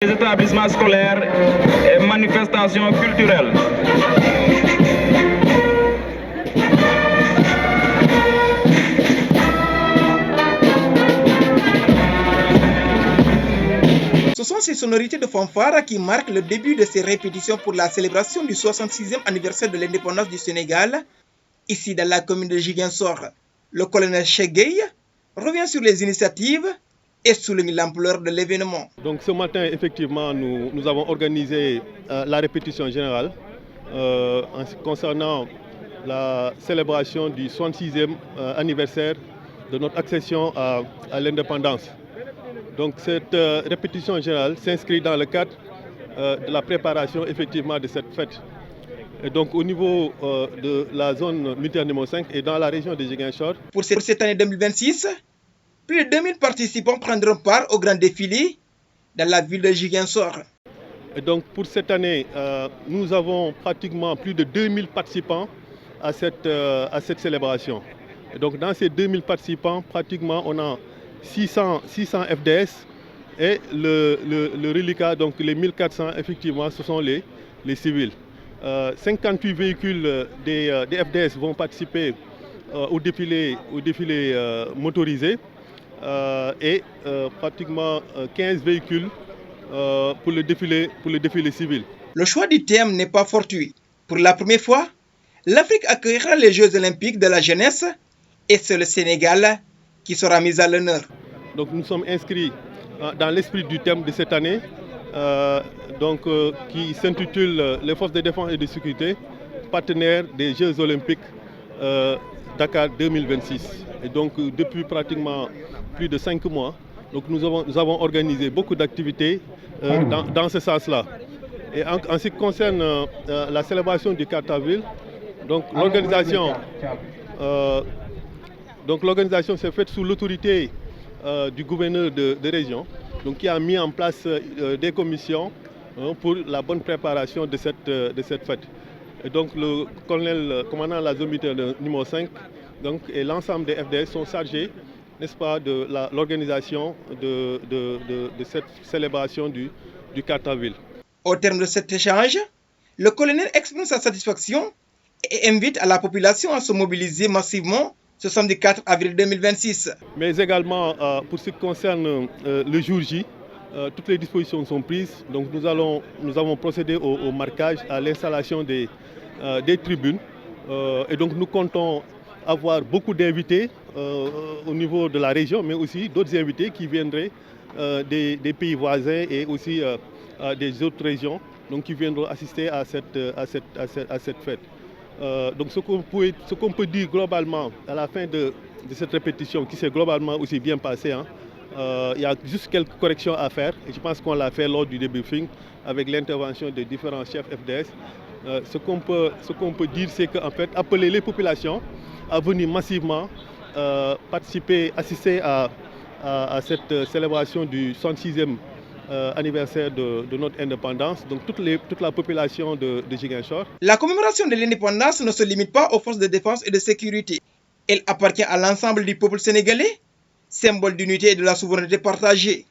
Les établissements scolaires et manifestations culturelles. Ce sont ces sonorités de fanfare qui marquent le début de ces répétitions pour la célébration du 66e anniversaire de l'indépendance du Sénégal, ici dans la commune de Ziguinchor. Le colonel Cheikh Gueye revient sur les initiatives et souligne l'ampleur de l'événement. Donc ce matin, effectivement, nous avons organisé la répétition générale concernant la célébration du 66e anniversaire de notre accession à l'indépendance. Donc cette répétition générale s'inscrit dans le cadre de la préparation effectivement de cette fête. Et donc au niveau de la zone militaire numéro 5 et dans la région de Ziguinchor. Pour cette année 2026, plus de 2000 participants prendront part au grand défilé dans la ville de Ziguinchor. Et donc pour cette année, nous avons pratiquement plus de 2000 participants à cette célébration. Et donc dans ces 2000 participants, pratiquement on a 600 FDS et le reliquat, donc les 1400, effectivement, ce sont les civils. 58 véhicules des FDS vont participer au défilé motorisé et pratiquement 15 véhicules pour le défilé civil. Le choix du thème n'est pas fortuit. Pour la première fois, l'Afrique accueillera les Jeux olympiques de la jeunesse et c'est le Sénégal qui sera mis à l'honneur. Donc nous sommes inscrits dans l'esprit du thème de cette année, qui s'intitule les forces de défense et de sécurité, partenaires des Jeux olympiques Dakar 2026. Et donc depuis pratiquement plus de 5 mois, donc nous avons organisé beaucoup d'activités dans ce sens-là. Et en ce qui concerne la célébration du 4 avril, donc l'organisation s'est faite sous l'autorité du gouverneur de région, donc qui a mis en place des commissions pour la bonne préparation de cette fête. Et donc le commandant de la zone militaire numéro 5 et l'ensemble des FDS sont chargés, n'est-ce pas, de l'organisation de cette célébration du 4 avril. Au terme de cet échange, le colonel exprime sa satisfaction et invite à la population à se mobiliser massivement ce samedi 4 avril 2026. Mais également, pour ce qui concerne le jour J, toutes les dispositions sont prises. Donc nous avons procédé au marquage, à l'installation des tribunes. Et donc nous comptons avoir beaucoup d'invités au niveau de la région, mais aussi d'autres invités qui viendraient des pays voisins et aussi des autres régions, donc qui viendront assister à cette fête. Donc ce qu'on peut dire globalement à la fin de cette répétition, qui s'est globalement aussi bien passée, il y a juste quelques corrections à faire et je pense qu'on l'a fait lors du débriefing avec l'intervention des différents chefs FDS. Ce qu'on peut dire, c'est qu'en fait, appeler les populations à venir massivement participer, assister à cette célébration du 66e anniversaire de notre indépendance, donc toute la population de Ziguinchor. La commémoration de l'indépendance ne se limite pas aux forces de défense et de sécurité. Elle appartient à l'ensemble du peuple sénégalais, symbole d'unité et de la souveraineté partagée.